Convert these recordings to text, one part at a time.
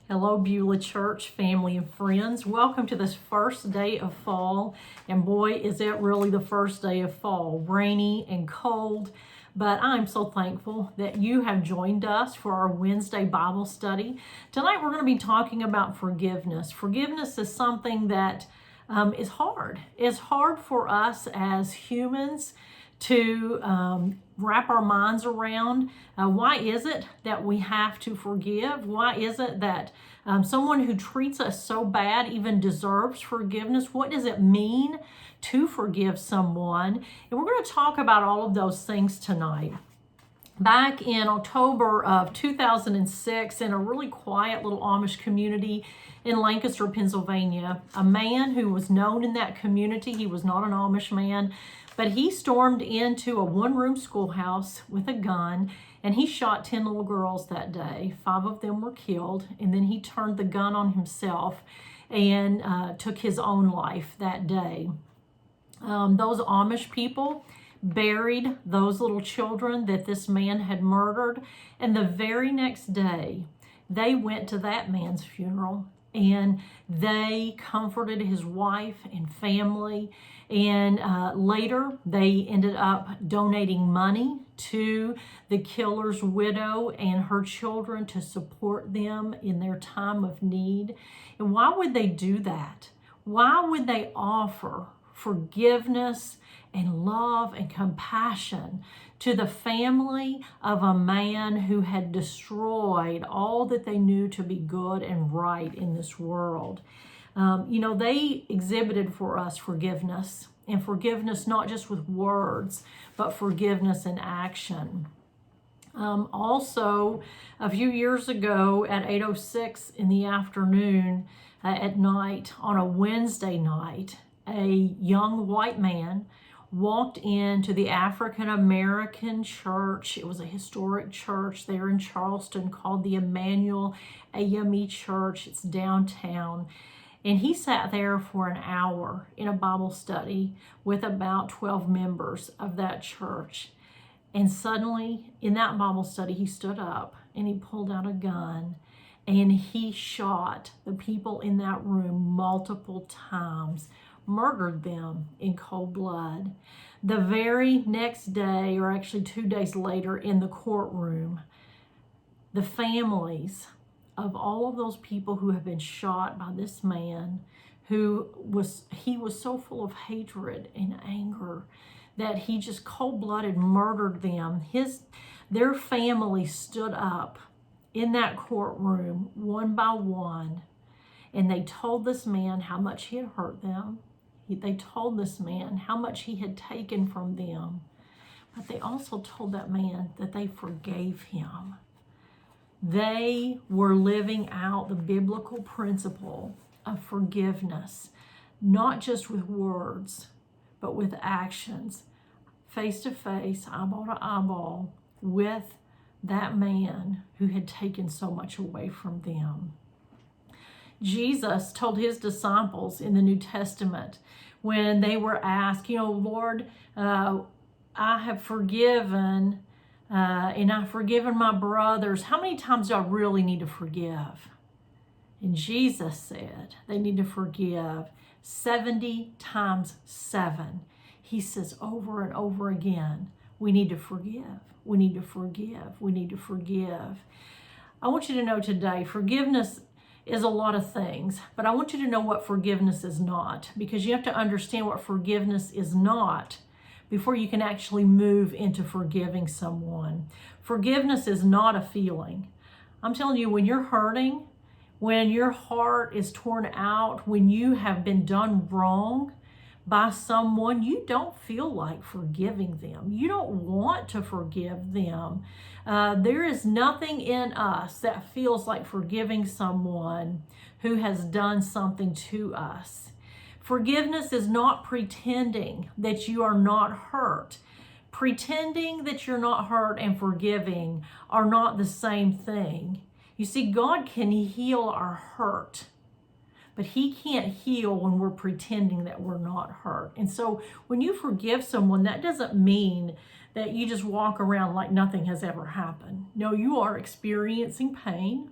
Hello, Beulah Church family and friends. Welcome to this first day of fall. And boy, is it really the first day of fall, rainy and cold. But I'm so thankful that you have joined us for our Wednesday Bible study. Tonight, we're going to be talking about forgiveness. Forgiveness is something that is hard. It's hard for us as humans to wrap our minds around. Why is it that we have to forgive? Why is it that someone who treats us so bad even deserves forgiveness? What does it mean to forgive someone? And we're going to talk about all of those things tonight. Back in October of 2006, in a really quiet little Amish community in Lancaster, Pennsylvania, a man who was known in that community, he was not an Amish man, but he stormed into a one-room schoolhouse with a gun, and he shot 10 little girls that day. 5 of them were killed, and then he turned the gun on himself and took his own life that day. Those Amish people buried those little children that this man had murdered, and the very next day, they went to that man's funeral, and they comforted his wife and family. And later, they ended up donating money to the killer's widow and her children to support them in their time of need. And why would they do that? Why would they offer forgiveness and love and compassion to the family of a man who had destroyed all that they knew to be good and right in this world? They exhibited for us forgiveness, and forgiveness not just with words, but forgiveness in action. Also, a few years ago at 8:06 in the afternoon at night, on a Wednesday night, a young white man walked into the African American church. It was a historic church there in Charleston called the Emmanuel AME Church. It's downtown. And he sat there for an hour in a Bible study with about 12 members of that church. And suddenly, in that Bible study, he stood up and he pulled out a gun and he shot the people in that room multiple times, murdered them in cold blood. The very next day, or actually 2 days later, in the courtroom, the families of all of those people who have been shot by this man, he was so full of hatred and anger that he just cold-blooded murdered them. Their family stood up in that courtroom one by one, and they told this man how much he had hurt them. They told this man how much he had taken from them, but they also told that man that they forgave him. They were living out the biblical principle of forgiveness, not just with words, but with actions, face to face, eyeball to eyeball, with that man who had taken so much away from them. Jesus told his disciples in the New Testament when they were asked, Lord, I have forgiven and I've forgiven my brothers. How many times do I really need to forgive? And Jesus said they need to forgive 70 times 7. He says over and over again, we need to forgive. We need to forgive. We need to forgive. I want you to know today, forgiveness is a lot of things, but I want you to know what forgiveness is not, because you have to understand what forgiveness is not before you can actually move into forgiving someone. Forgiveness is not a feeling. I'm telling you, when you're hurting, when your heart is torn out, when you have been done wrong by someone, you don't feel like forgiving them. You don't want to forgive them. There is nothing in us that feels like forgiving someone who has done something to us. Forgiveness is not pretending that you are not hurt. Pretending that you're not hurt and forgiving are not the same thing. You see, God can heal our hurt, but he can't heal when we're pretending that we're not hurt. And so when you forgive someone, that doesn't mean that you just walk around like nothing has ever happened. No, you are experiencing pain.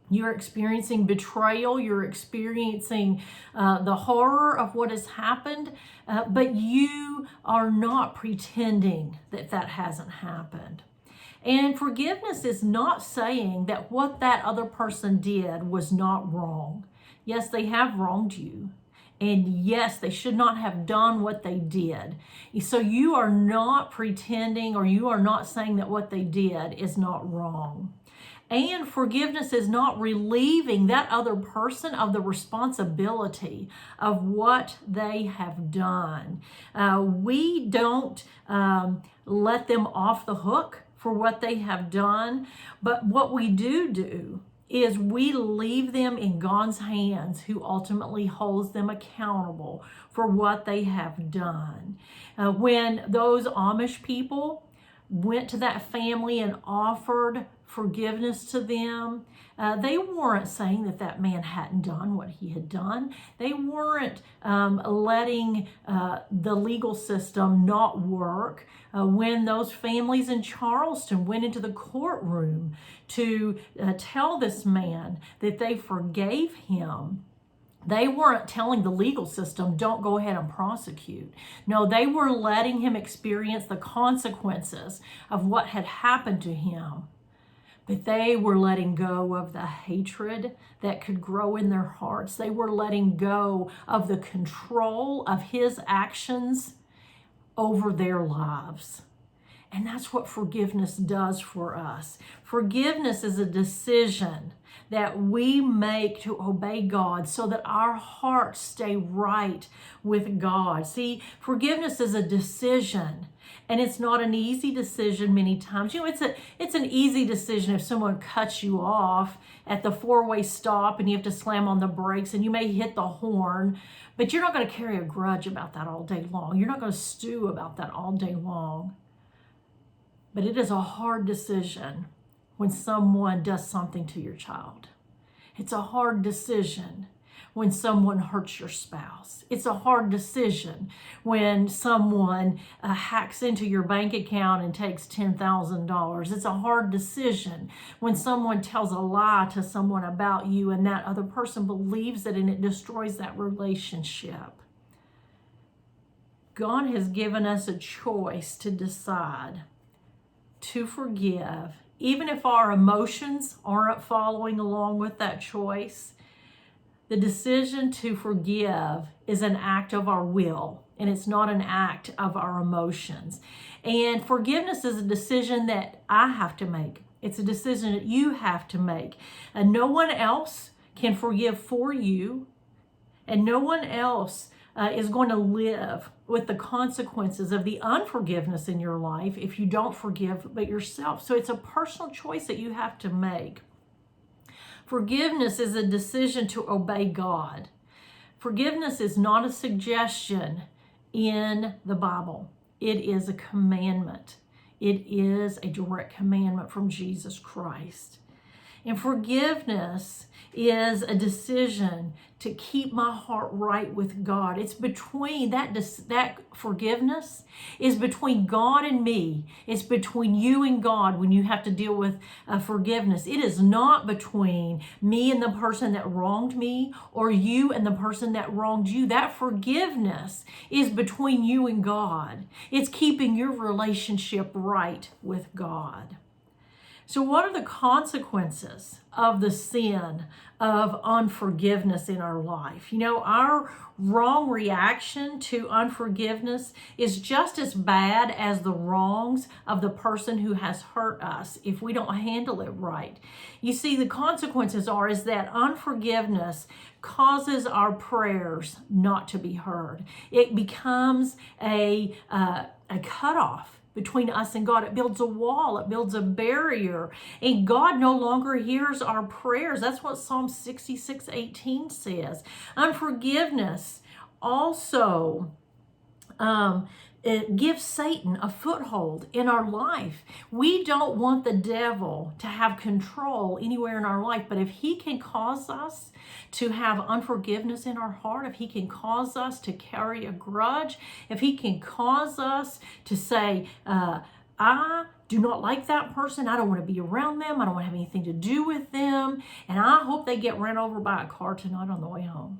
You're experiencing betrayal. You're experiencing the horror of what has happened, but you are not pretending that that hasn't happened. And forgiveness is not saying that what that other person did was not wrong. Yes, they have wronged you. And yes, they should not have done what they did. So you are not pretending, or you are not saying that what they did is not wrong. And forgiveness is not relieving that other person of the responsibility of what they have done. We don't let them off the hook for what they have done, but what we do is we leave them in God's hands, who ultimately holds them accountable for what they have done. When those Amish people went to that family and offered forgiveness to them, they weren't saying that that man hadn't done what he had done. They weren't letting the legal system not work. When those families in Charleston went into the courtroom to tell this man that they forgave him, they weren't telling the legal system, don't go ahead and prosecute. No, they were letting him experience the consequences of what had happened to him. But they were letting go of the hatred that could grow in their hearts. They were letting go of the control of his actions over their lives. And that's what forgiveness does for us. Forgiveness is a decision that we make to obey God so that our hearts stay right with God. See, forgiveness is a decision, and it's not an easy decision many times. You know, it's an easy decision if someone cuts you off at the four-way stop and you have to slam on the brakes and you may hit the horn, but you're not going to carry a grudge about that all day long. You're not going to stew about that all day long. But it is a hard decision when someone does something to your child. It's a hard decision when someone hurts your spouse. It's a hard decision when someone hacks into your bank account and takes $10,000. It's a hard decision when someone tells a lie to someone about you and that other person believes it and it destroys that relationship. God has given us a choice to decide to forgive, even if our emotions aren't following along with that choice. The decision to forgive is an act of our will, and it's not an act of our emotions. And forgiveness is a decision that I have to make. It's a decision that you have to make. And no one else can forgive for you, and no one else is going to live with the consequences of the unforgiveness in your life if you don't forgive but yourself. So it's a personal choice that you have to make. Forgiveness is a decision to obey God. Forgiveness is not a suggestion in the Bible. It is a commandment. It is a direct commandment from Jesus Christ. And forgiveness is a decision to keep my heart right with God. It's between that forgiveness is between God and me. It's between you and God when you have to deal with forgiveness. It is not between me and the person that wronged me or you and the person that wronged you. That forgiveness is between you and God. It's keeping your relationship right with God. So what are the consequences of the sin of unforgiveness in our life? You know, our wrong reaction to unforgiveness is just as bad as the wrongs of the person who has hurt us if we don't handle it right. You see, the consequences is that unforgiveness causes our prayers not to be heard. It becomes a cutoff between us and God. It builds a wall. It builds a barrier. And God no longer hears our prayers. That's what Psalm 66:18 says. Unforgiveness also it gives Satan a foothold in our life. We don't want the devil to have control anywhere in our life, but if he can cause us to have unforgiveness in our heart, if he can cause us to carry a grudge, if he can cause us to say, I do not like that person. I don't want to be around them. I don't want to have anything to do with them. And I hope they get ran over by a car tonight on the way home.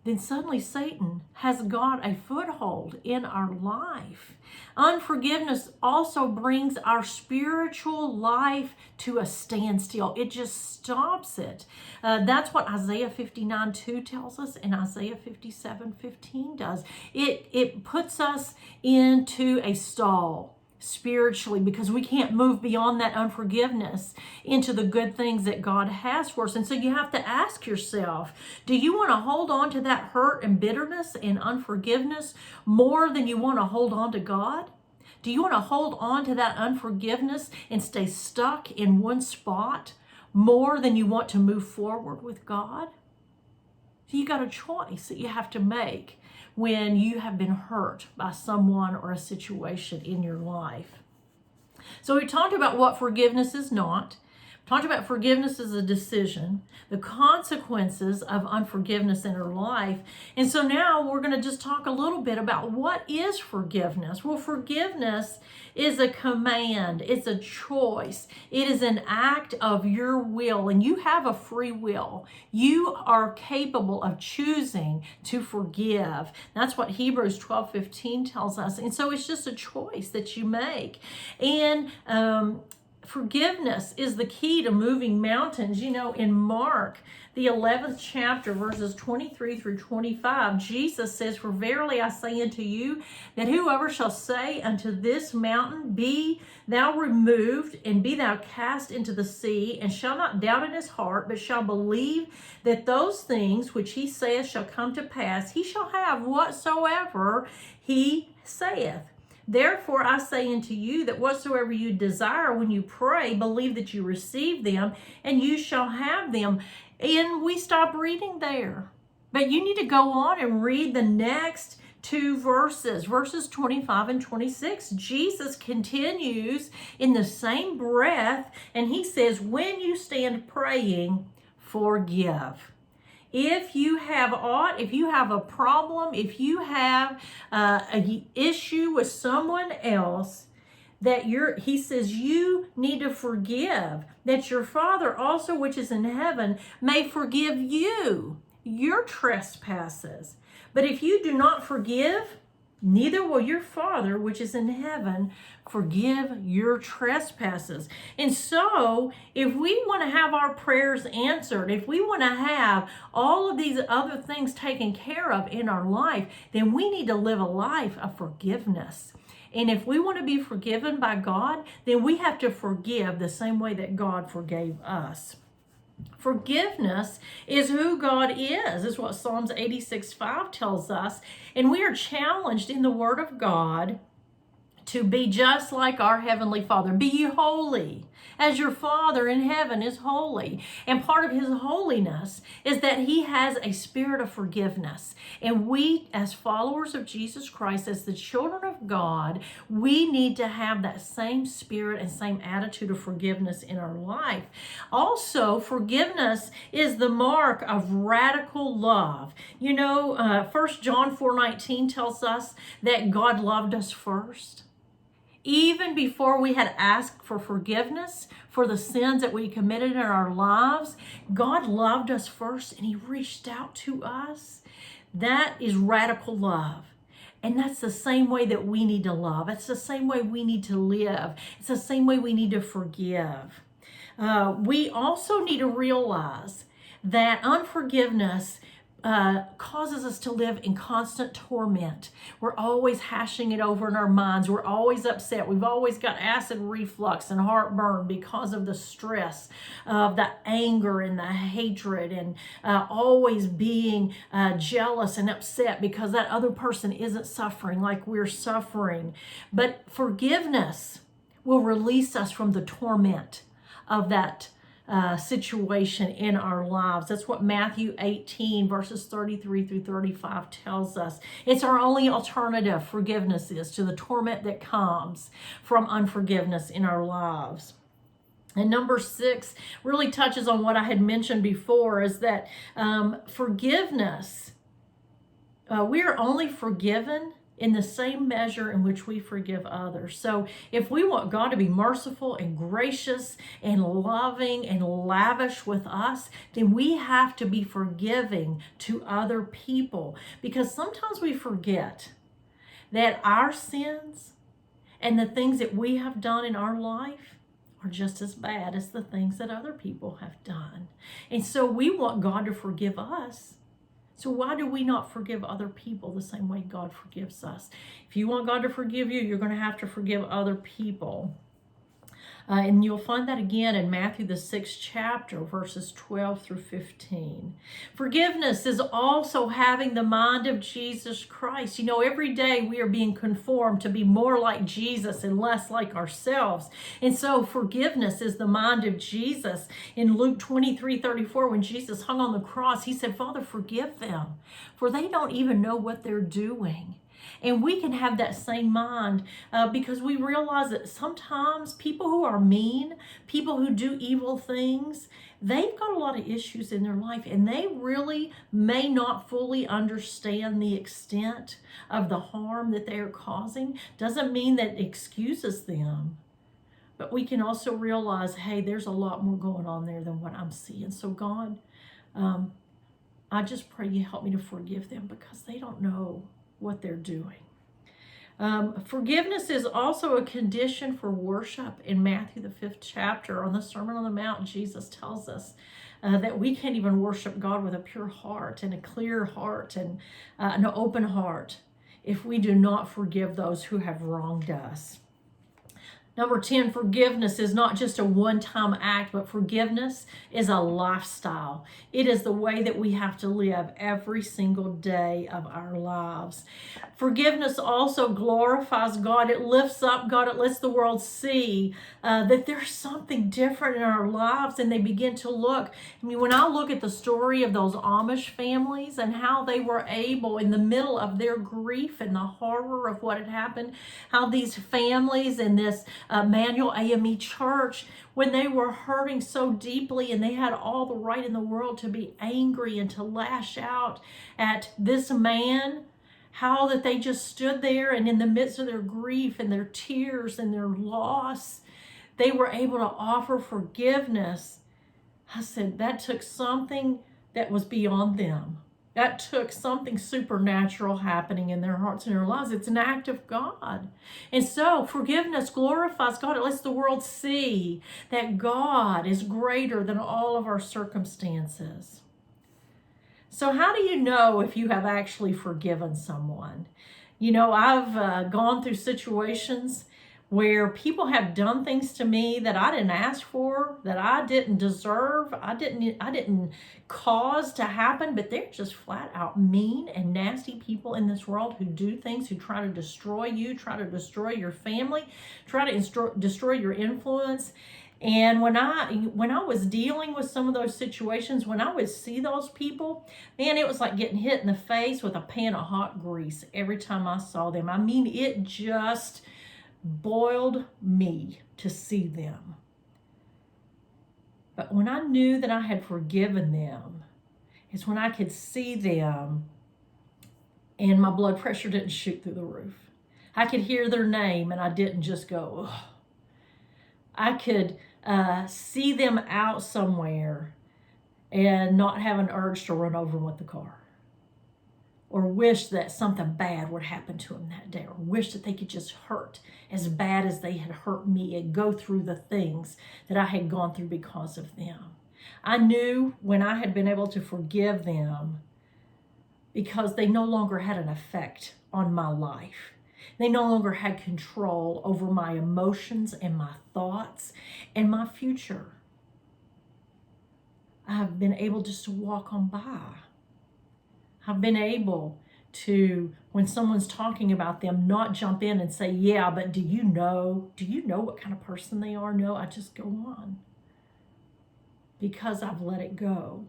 Then suddenly Satan has got a foothold in our life. Unforgiveness also brings our spiritual life to a standstill. It just stops it. That's what Isaiah 59:2 tells us, and Isaiah 57:15 does. It puts us into a stall spiritually, because we can't move beyond that unforgiveness into the good things that God has for us. And so you have to ask yourself, do you want to hold on to that hurt and bitterness and unforgiveness more than you want to hold on to God? Do you want to hold on to that unforgiveness and stay stuck in one spot more than you want to move forward with God? So you got a choice that you have to make when you have been hurt by someone or a situation in your life. So we talked about what forgiveness is not. Talked about forgiveness as a decision, the consequences of unforgiveness in our life. And so now we're going to just talk a little bit about what is forgiveness. Well, forgiveness is a command. It's a choice. It is an act of your will, and you have a free will. You are capable of choosing to forgive. That's what Hebrews 12:15 tells us. And so it's just a choice that you make. And forgiveness is the key to moving mountains. You know, in Mark, the 11th chapter, verses 23 through 25, Jesus says, "For verily I say unto you, that whoever shall say unto this mountain, Be thou removed, and be thou cast into the sea, and shall not doubt in his heart, but shall believe that those things which he saith shall come to pass, he shall have whatsoever he saith. Therefore I say unto you, that whatsoever you desire when you pray, believe that you receive them, and you shall have them." And we stop reading there. But you need to go on and read the next two verses 25 and 26. Jesus continues in the same breath, and he says, "When you stand praying, forgive." If you have aught, if you have a problem, if you have an issue with someone else, he says you need to forgive, that your Father also which is in heaven may forgive you your trespasses. But if you do not forgive, neither will your Father which is in heaven forgive your trespasses. And so, if we want to have our prayers answered, if we want to have all of these other things taken care of in our life, then we need to live a life of forgiveness. And if we want to be forgiven by God, then we have to forgive the same way that God forgave us. Forgiveness is who God is what Psalms 86:5 tells us. And we are challenged in the Word of God to be just like our Heavenly Father. Be ye holy, as your Father in heaven is holy. And part of his holiness is that he has a spirit of forgiveness. And we, as followers of Jesus Christ, as the children of God, we need to have that same spirit and same attitude of forgiveness in our life. Also, forgiveness is the mark of radical love. You know, 1 John 4:19 tells us that God loved us first. Even before we had asked for forgiveness for the sins that we committed in our lives, God loved us first and he reached out to us. That is radical love. And that's the same way that we need to love. It's the same way we need to live. It's the same way we need to forgive. We also need to realize that unforgiveness causes us to live in constant torment. We're always hashing it over in our minds. We're always upset. We've always got acid reflux and heartburn because of the stress of the anger and the hatred, and always being jealous and upset because that other person isn't suffering like we're suffering. But forgiveness will release us from the torment of that situation in our lives. That's what Matthew 18 verses 33 through 35 tells us. It's our only alternative, forgiveness is, to the torment that comes from unforgiveness in our lives. And number 6 really touches on what I had mentioned before, is that forgiveness, we are only forgiven in the same measure in which we forgive others. So if we want God to be merciful and gracious and loving and lavish with us, then we have to be forgiving to other people, because sometimes we forget that our sins and the things that we have done in our life are just as bad as the things that other people have done. And so we want God to forgive us. So why do we not forgive other people the same way God forgives us? If you want God to forgive you, you're going to have to forgive other people. And you'll find that again in Matthew, the 6th chapter, verses 12 through 15. Forgiveness is also having the mind of Jesus Christ. You know, every day we are being conformed to be more like Jesus and less like ourselves. And so forgiveness is the mind of Jesus. In Luke 23:34, when Jesus hung on the cross, he said, Father, forgive them, for they don't even know what they're doing. And we can have that same mind because we realize that sometimes people who are mean, people who do evil things, they've got a lot of issues in their life, and they really may not fully understand the extent of the harm that they are causing. Doesn't mean that it excuses them. But we can also realize, hey, there's a lot more going on there than what I'm seeing. So God, I just pray you help me to forgive them, because they don't know what they're doing. Forgiveness is also a condition for worship. In Matthew, the 5th chapter, on the Sermon on the Mount, Jesus tells us that we can't even worship God with a pure heart and a clear heart and an open heart if we do not forgive those who have wronged us. Number 10, forgiveness is not just a one-time act, but forgiveness is a lifestyle. It is the way that we have to live every single day of our lives. Forgiveness also glorifies God. It lifts up God. It lets the world see that there's something different in our lives, and they begin to look. I mean, when I look at the story of those Amish families and how they were able, in the middle of their grief and the horror of what had happened, how these families in this Manual AME church, when they were hurting so deeply and they had all the right in the world to be angry and to lash out at this man, how that they just stood there, and in the midst of their grief and their tears and their loss, they were able to offer forgiveness. I said, that took something that was beyond them. That took something supernatural happening in their hearts and their lives. It's an act of God. And so forgiveness glorifies God. It lets the world see that God is greater than all of our circumstances. So how do you know if you have actually forgiven someone? You know, I've gone through situations where people have done things to me that I didn't ask for, that I didn't deserve, I didn't cause to happen, but they're just flat out mean and nasty people in this world who do things, who try to destroy you, try to destroy your family, try to destroy your influence. And when I was dealing with some of those situations, when I would see those people, man, it was like getting hit in the face with a pan of hot grease every time I saw them. I mean, it just boiled me to see them. But when I knew that I had forgiven them, it's when I could see them and my blood pressure didn't shoot through the roof. I could hear their name and I didn't just go, ugh. I could see them out somewhere and not have an urge to run over them with the car, or wish that something bad would happen to them that day, or wish that they could just hurt as bad as they had hurt me and go through the things that I had gone through because of them. I knew when I had been able to forgive them because they no longer had an effect on my life. They no longer had control over my emotions and my thoughts and my future. I've been able just to walk on by. I've been able to, when someone's talking about them, not jump in and say, yeah, but do you know what kind of person they are? No, I just go on because I've let it go.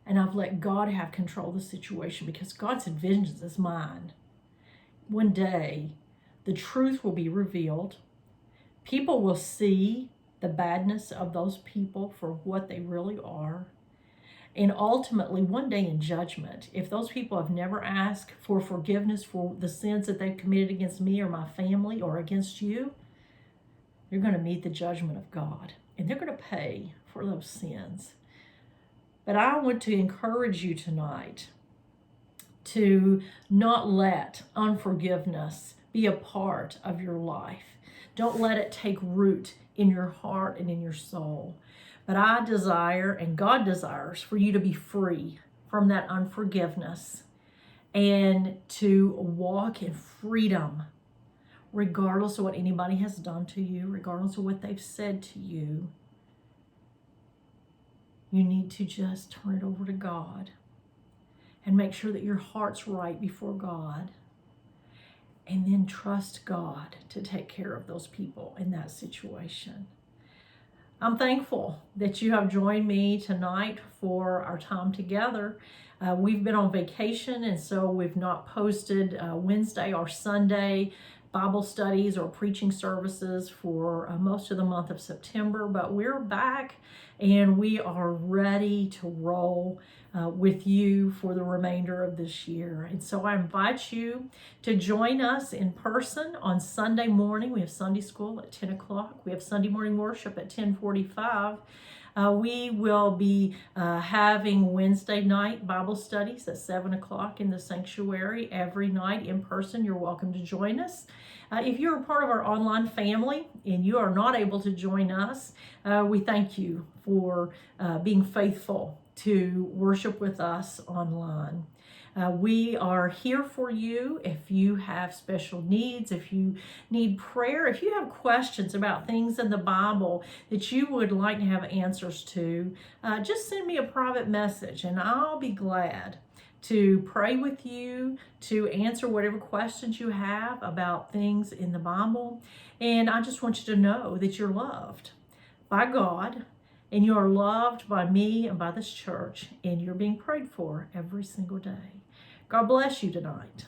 And I've let God have control of the situation, because God said, vengeance is mine. One day, the truth will be revealed. People will see the badness of those people for what they really are. And ultimately, one day in judgment, if those people have never asked for forgiveness for the sins that they've committed against me or my family or against you, they're going to meet the judgment of God. And they're going to pay for those sins. But I want to encourage you tonight to not let unforgiveness be a part of your life. Don't let it take root in your heart and in your soul. But I desire, and God desires, for you to be free from that unforgiveness and to walk in freedom, regardless of what anybody has done to you, regardless of what they've said to you. You need to just turn it over to God and make sure that your heart's right before God. And then trust God to take care of those people in that situation. I'm thankful that you have joined me tonight for our time together. We've been on vacation, and so we've not posted Wednesday or Sunday Bible studies or preaching services for most of the month of September, but we're back and we are ready to roll with you for the remainder of this year. And so I invite you to join us in person on Sunday morning. We have Sunday school at 10 o'clock. We have Sunday morning worship at 10:45. We will be having Wednesday night Bible studies at 7 o'clock in the sanctuary every night in person. You're welcome to join us. If you're a part of our online family and you are not able to join us, we thank you for being faithful to worship with us online. We are here for you if you have special needs, if you need prayer, if you have questions about things in the Bible that you would like to have answers to, just send me a private message and I'll be glad to pray with you, to answer whatever questions you have about things in the Bible. And I just want you to know that you're loved by God, and you are loved by me and by this church, and you're being prayed for every single day. God bless you tonight.